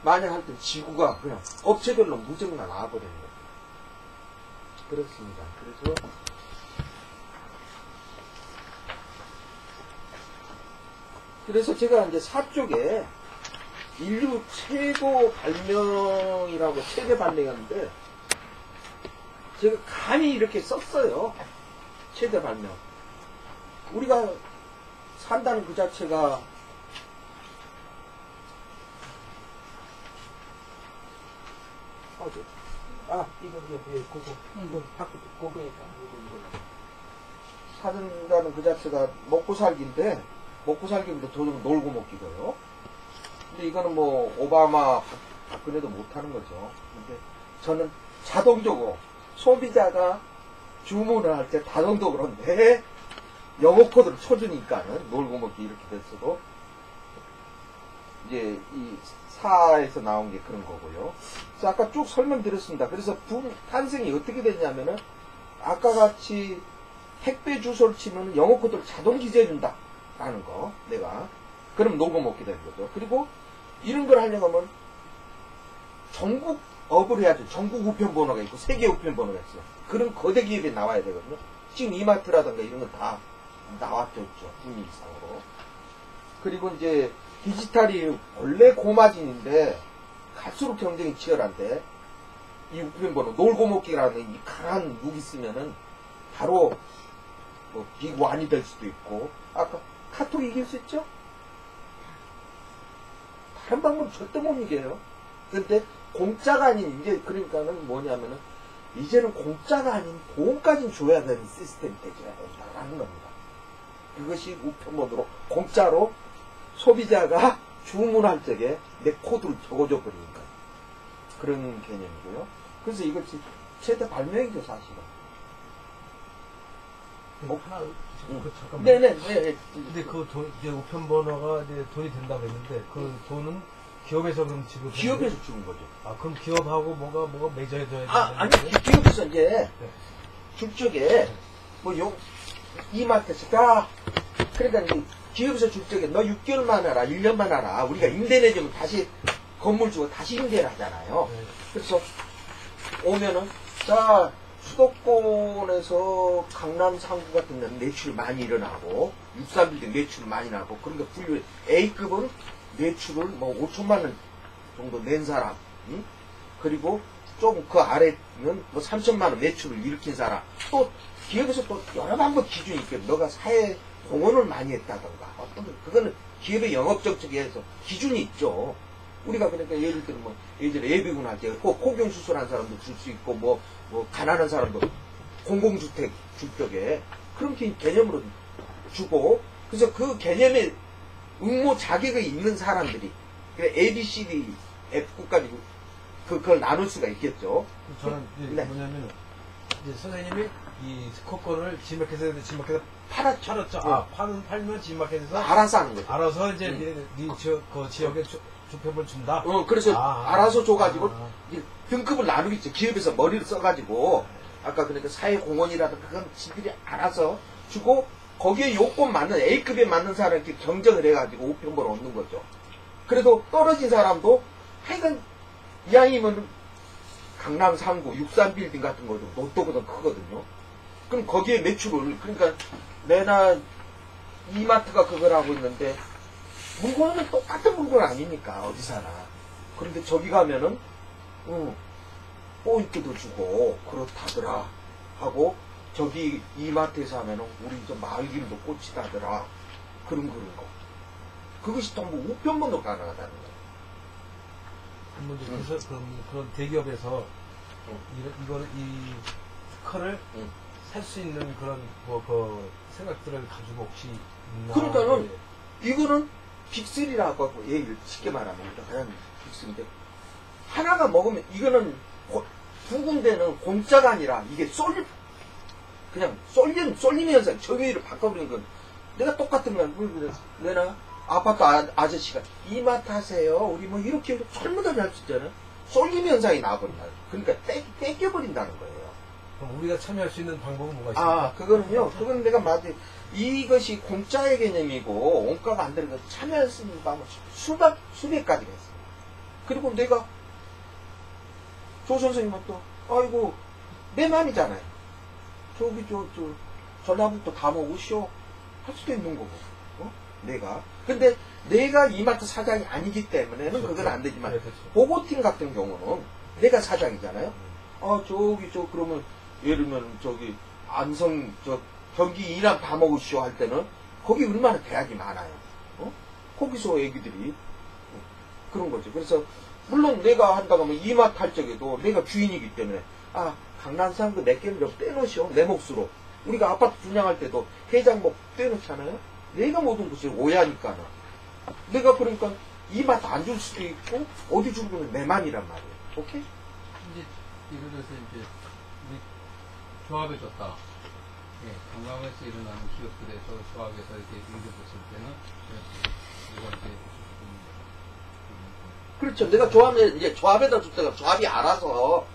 만약 할 때 지구가 그냥 업체별로 무정나 나와버리는 거예요. 그렇습니다. 그래서 그래서 제가 이제 사쪽에 인류 최고 발명이라고 최대 발명하는데 제가 감히 이렇게 썼어요. 최대 발명. 우리가 산다는 그 자체가 이거 그거니까 산다는 그 자체가 먹고 살기인데 먹고 살기보다 더 좀 놀고 먹기고요. 근데 이거는 뭐 오바마 박근혜도 못하는 거죠. 근데 저는 자동적으로 소비자가 주문을 할 때 자동적으로 내 영어 코드를 쳐주니까는 놀고 먹기 이렇게 됐어도 이제 이 사에서 나온 게 그런 거고요. 그래서 아까 쭉 설명드렸습니다. 그래서 탄생이 어떻게 됐냐면은 아까 같이 택배 주소를 치면 영어 코드를 자동 기재해준다 라는 거 내가 그럼 놀고 먹게 되는 거죠. 그리고 이런 걸 하려고 하면 전국 업을 해야죠. 전국 우편번호가 있고 세계 우편번호가 있어요. 그런 거대 기업이 나와야 되거든요. 지금 이마트라든가 이런 건 다 나왔죠. 분위기상으로. 그리고 이제 디지털이 원래 고마진인데 갈수록 경쟁이 치열한데 이 우편번호 놀고 먹기라는 이 강한 무기 쓰면은 바로 뭐 비관이 될 수도 있고 아까 카톡 이길 수 있죠? 다른 방법 절대 못 이겨요. 근데 공짜가 아닌 이제 그러니까는 뭐냐면은 이제는 공짜가 아닌 보험까지는 줘야 되는 시스템이 되줘야 된다라는 겁니다. 그것이 우편번호로 공짜로 소비자가 주문할 적에 내 코드를 적어줘 버리니까 그런 개념이고요. 그래서 이것이 최대 발명이죠 사실은. 하나 잠깐만. 네네. 근데 그 돈, 이제 우편번호가 이제 돈이 된다고 했는데 그 돈은 기업에서 그럼 지금 기업에서 주는 거죠. 아 그럼 기업하고 뭐가 맺어야 돼야 아니 기업에서 이제 줄 적에 뭐 이마트에서 그러니까 이제 기업에서 줄 적에 너 6개월만 하라 1년만 하라 우리가 임대 내주면 다시 건물 주고 다시 임대를 하잖아요. 네. 그래서 오면은 자 수도권에서 강남 상구 같은 데는 매출이 많이 일어나고 63빌딩 매출이 많이 나고 그러니까 분류 A급은 매출을 뭐 5천만 원 정도 낸 사람 그리고 좀 그 아래는 뭐 3천만 원 매출을 일으킨 사람 또 기업에서 또 여러 방법 기준이 있거든. 너가 사회 공헌을 많이 했다던가 어떤 그거는 기업의 영업 정책에서 기준이 있죠. 우리가 그러니까 예를 들면 뭐 예전에 예비군 할 때 포경 수술한 사람도 줄 수 있고 뭐 가난한 사람도 공공주택 줄 적에 그런 개념으로 주고 그래서 그 개념에 응모 자격이 있는 사람들이 A, B, C, D, F까지 그걸 나눌 수가 있겠죠. 저는 이제 네. 뭐냐면 이제 선생님이 이 스코권을 지마켓에서 팔았죠. 아 팔면 지마켓에서 알아서 하는 거죠. 알아서 이제 그 지역에 주표를 준다. 그래서 알아서 줘가지고 아. 이제 등급을 나누겠죠. 기업에서 머리를 써가지고 아까 그러니까 사회공헌이라든가 그건 지들이 알아서 주고 거기에 요건 맞는 A급에 맞는 사람한테 경쟁을 해가지고 우편번호 얻는 거죠. 그래도 떨어진 사람도 하여간 이왕이면 강남 상구 63빌딩 같은 거도 로또보다 크거든요. 그럼 거기에 매출을 그러니까 내나 이마트가 그걸 하고 있는데 물건은 똑같은 물건 아니니까 어디서나. 그런데 저기 가면은 포인트도 주고 그렇다더라 하고 저기 이마트에서 하면은 우리 저 마을김도 꽂히다더라 그런 거. 그것이 전부 우편번호 가능하다는 거예요. 그래서 그런 대기업에서 이 특허를 살 수 있는 그런 그 생각들을 가지고 혹시 있나? 그러니까는 이거는 빅3라고 하고 얘기를 쉽게 말하면 그냥 빅3인데 하나가 먹으면 이거는 두 군데는 공짜가 아니라 이게 그냥 쏠림 현상 저기를 바꿔버린 건 내가 똑같은 건 내가 아파트 아저씨가 이마트 하세요 우리 뭐 이렇게 잘못하면 할 수 있잖아요. 쏠림 현상이 나와버린다. 그러니까 뺏겨버린다는 거예요. 그럼 우리가 참여할 수 있는 방법은 뭐가 있습니까? 그거는요. 그건 내가 맞지. 이것이 공짜의 개념이고 원가가 안 되는 거 참여할 수 있는 방법 수백 가지가 있어요. 그리고 내가 조 선생님한테 아이고 내 맘이잖아요. 저기 전화부터 다 먹으시오 할 수도 있는 거고 내가 근데 내가 이마트 사장이 아니기 때문에는 그건 안 되지만, 보고팀 같은 경우는 내가 사장이잖아요. 그러면, 예를 들면, 안성, 경기 이남 다 먹으시오 할 때는, 거기 얼마나 계약이 많아요. 거기서 애기들이. 그런 거죠. 그래서, 물론 내가 한다고 하면 이마트 할 적에도 내가 주인이기 때문에, 강남산 그 몇 개를 좀 떼놓으시오. 내 몫으로. 우리가 아파트 분양할 때도 회장목 떼놓잖아요. 내가 모든 것을 오해하니까는. 내가 그러니까 이마트 안 줄 수도 있고, 어디 줄 거는 내 맘이란 말이에요. 오케이? 이제 예를 들어서 이제 우리 조합에 줬다. 예, 관광에서 일어나는 기업들에서 조합에서 이렇게 일해줬을 때는 이거 이제 그렇죠. 내가 조합에다 줄 때가 조합이 알아서,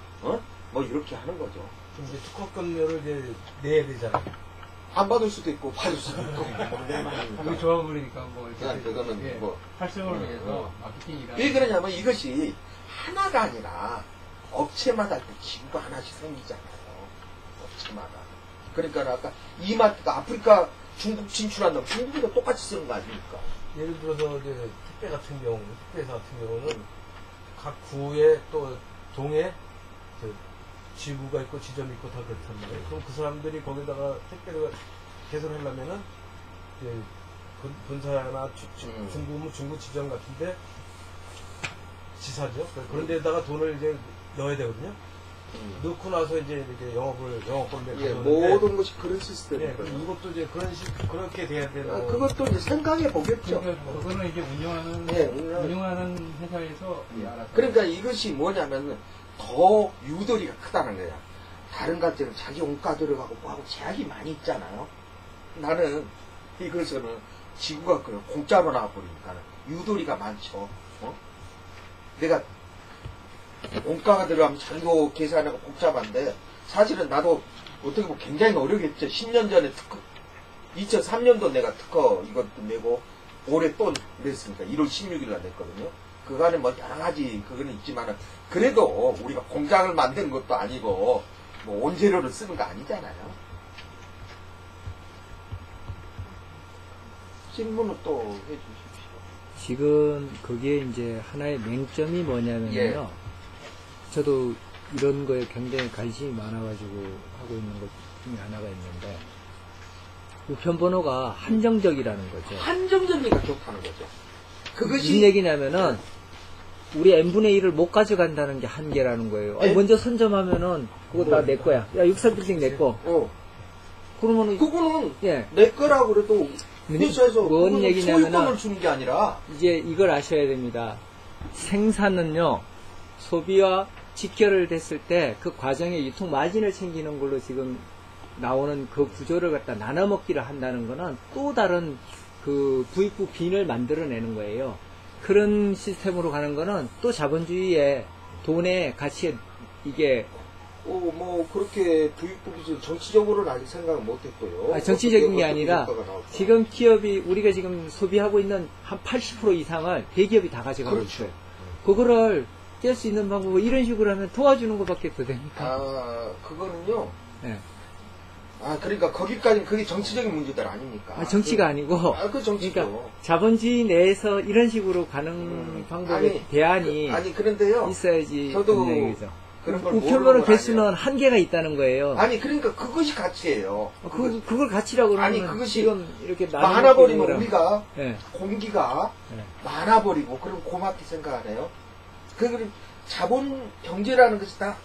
뭐 이렇게 하는 거죠. 그럼 이제 특허권료를 이제 내야 되잖아요. 안 받을 수도 있고, 받을 수도 있고. 내 맘이니까. 우리 조합을니까 뭐 이렇게 그거는 예, 뭐. 활성을 위해서 마케팅이라. 왜 그러냐면 이것이 하나가 아니라 업체마다 또 기구가 하나씩 생기잖아요. 업체마다. 그러니까 아까 이마트가 아프리카 중국 진출한다면 중국에도 똑같이 쓰는 거 아닙니까? 예를 들어서 이제 택배 같은 경우, 택배사 같은 경우는 각 구에 또 동에 지구가 있고 지점이 있고 다 그렇단 말이에요. 그럼 그 사람들이 거기다가 택배를 개설하려면은 이제 본사나 중구, 중구 지점 같은데 지사죠. 그런 데다가 돈을 이제 넣어야 되거든요. 넣고 나서 이제 이렇게 영업권을 가져오는데 모든 것이 그런 시스템이에요. 이것도 이제 그렇게 돼야 되는. 그것도 이제 생각해 보겠죠. 그거는 이제 운영하는 회사에서 알아서. 그러니까 이것이 뭐냐면 더 유도리가 크다는 거야. 다른 가지는 자기 원가 들어가고 뭐하고 제약이 많이 있잖아요. 나는 이것은 지구가 그냥 공짜로 나와버리니까 유도리가 많죠. 내가 원가가 들어가면 잔고 계산하고 복잡한데 사실은 나도 어떻게 보면 굉장히 어렵겠죠. 10년 전에 2003년도 내가 특허 이것도 내고 올해 또 냈으니까 1월 16일 날 냈거든요. 그간에 뭐 여러 가지 그거는 있지만은 그래도 우리가 공장을 만든 것도 아니고 뭐 원재료를 쓰는 거 아니잖아요. 질문을 또 해주십시오. 지금 그게 이제 하나의 맹점이 뭐냐면요. 저도 이런 거에 굉장히 관심이 많아가지고 하고 있는 것 중에 하나가 있는데, 우편번호가 한정적이라는 거죠. 한정적이니까 좋다는 거죠. 그것이 무슨 얘기냐면은, 우리 n분의 1을 못 가져간다는 게 한계라는 거예요. 아니, 먼저 선점하면은, 그거 다 내 거야. 야, 63빌딩 내 거. 그러면은, 그거는 예. 내 거라고 그래도 회사에서 뭔 얘기냐면은, 소유권을 주는 게 아니라 이제 이걸 아셔야 됩니다. 생산은요, 소비와 직결을 됐을 때 그 과정에 유통 마진을 챙기는 걸로 지금 나오는 그 구조를 갖다 나눠 먹기를 한다는 거는 또 다른 그 부익부 빈을 만들어내는 거예요. 그런 시스템으로 가는 거는 또 자본주의의 돈의 가치에 이게 뭐 그렇게 부익부기준 정치적으로는 아직 생각을 못했고요. 정치적인 게 아니라 지금 기업이 우리가 지금 소비하고 있는 한 80% 이상을 대기업이 다 가져가고 있어요. 그거를 뗄 수 있는 방법은 이런 식으로 하면 도와주는 것밖에 더 되니까. 그거는요. 네. 그러니까 거기까지 그게 정치적인 문제들 아닙니까? 정치가 아니고. 그 정치죠. 그러니까 자본주의 내에서 이런 식으로 가는 방법의 대안이 그런데요. 있어야지. 저도 얘기죠. 그런 걸 우편번호 개수는 한계가 있다는 거예요. 그러니까 그것이 가치예요. 그걸 가치라고 그러면 그것이 지금 이렇게 많아버리면 우리가 네. 공기가 많아버리고 그럼 고맙게 생각하네요. 그 자본 경제라는 것이 다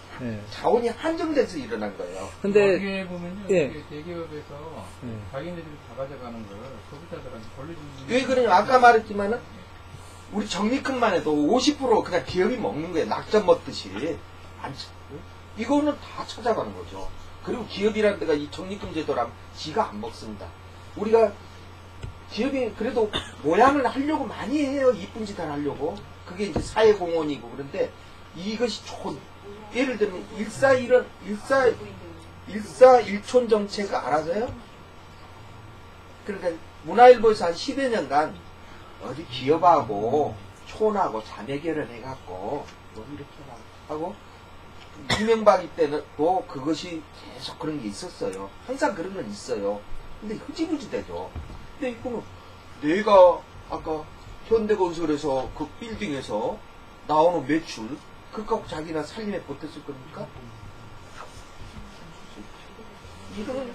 자원이 한정돼서 일어난 거예요. 근데 어떻게 보면요, 대기업에서 자기네들이 다 가져가는 걸 소비자들한테 돌려주는. 왜 그러냐? 아까 말했지만은 우리 적립금만 해도 50% 그냥 기업이 먹는 거예요. 낙점 먹듯이. 이거는 다 찾아가는 거죠. 그리고 기업이라는 데가 이 적립금 제도라면 지가 안 먹습니다. 우리가 기업이 그래도 모양을 하려고 많이 해요. 이쁜 짓 하려고. 그게 이제 사회공헌이고 그런데 이것이 좋은 예를 들면 1촌 정책 알아서요? 그러니까 문화일보에서 한 10여 년간 어디 기업하고 촌하고 자매결을 해갖고 뭐 이렇게 하고 이명박이 때는 또 그것이 계속 그런 게 있었어요. 항상 그런 건 있어요. 근데 흐지부지 되죠. 근데 이거는 내가 아까 현대건설에서 그 빌딩에서 나오는 매출 그거 자기나 살림에 보탰을 겁니까? 이거는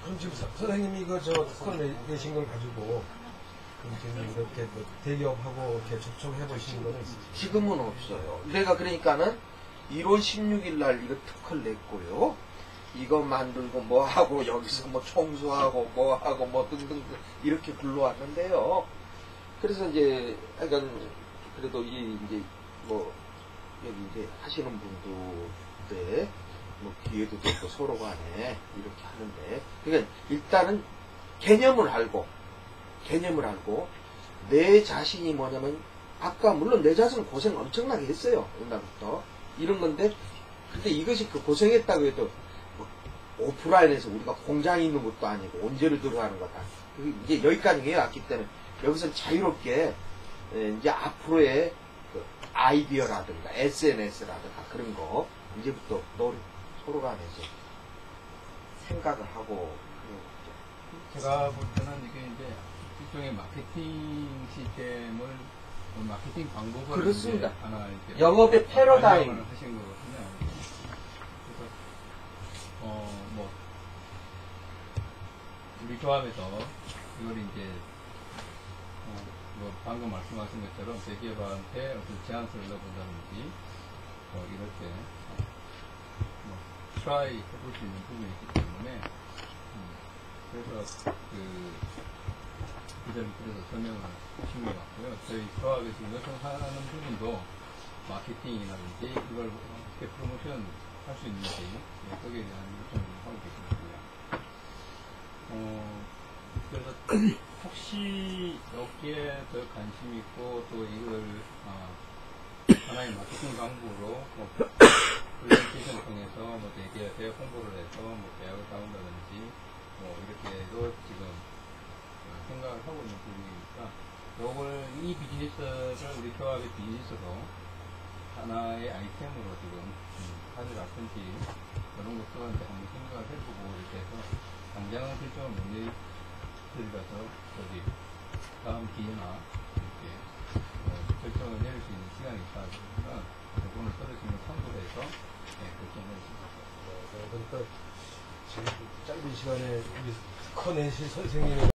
그럼 지금 선생님이 이거 저 특허 내신 걸 가지고 그럼 지금 이렇게 뭐 대기업하고 이렇게 접촉해 보시는 거는 있으세요? 지금은 없어요. 내가 그러니까는 1월 16일 날 이거 특허를 냈고요. 이거 만들고 뭐 하고 여기서 뭐 청소하고 뭐 하고 뭐 등등 이렇게 굴러왔는데요. 그래서 이제 약간 그래도 이제 뭐 여기 이제 하시는 분들의 뭐 기회도 됐고 서로 간에 이렇게 하는데 그러니까 일단은 개념을 알고 내 자신이 뭐냐면 아까 물론 내 자신은 고생 엄청나게 했어요. 옛날부터 이런 건데 근데 이것이 그 고생했다고 해도 뭐 오프라인에서 우리가 공장이 있는 것도 아니고 온재를 들어가는 것도 아니고 이제 여기까지 해왔기 때문에 여기서 자유롭게 이제 앞으로의 그 아이디어라든가 SNS라든가 그런 거 이제부터 서로 간에 이제 생각을 하고 제가 볼 때는 이게 이제 일종의 마케팅 시스템을 마케팅 방법을 그렇습니다. 이제 하나 이렇게 영업의 패러다임 반영을 하신 거거든요. 그래서 뭐 우리 조합에서 이걸 이제 뭐 방금 말씀하신 것처럼 대기업한테 어떤 제안서를 넣어본다든지 뭐 이럴 때 뭐 트라이 해볼 수 있는 부분이 있기 때문에 그래서 그 점이 그래서 설명을 하신 것 같고요. 저희 조합에서 요청하는 부분도 마케팅이라든지 이걸 어떻게 프로모션 할 수 있는지 거기에 대한 요청을 하고 계십니다. 그래서 혹시 여기에 더 관심 있고 또 이걸 하나의 마케팅 방법으로 뭐 프레젠테이션 통해서 뭐 대기업에 홍보를 해서 뭐 계약을 따온다든지 뭐 이렇게도 지금 생각을 하고 있는 부분이니까 요걸 이 비즈니스를 우리 조합의 비즈니스로 하나의 아이템으로 지금 가져갈 건지 그런 것도 이제 한번 생각을 해보고 이렇게 해서 당장은 결정을 못 내리더라도 저기 다음 기회나 이렇게 결정을 내릴 수 있는 시간이 있다 보니까 오늘 떨어지는 참고를 해서 결정을 내렸습니다. 그러니까 지금 짧은 시간에 우리 특허 내실 선생님의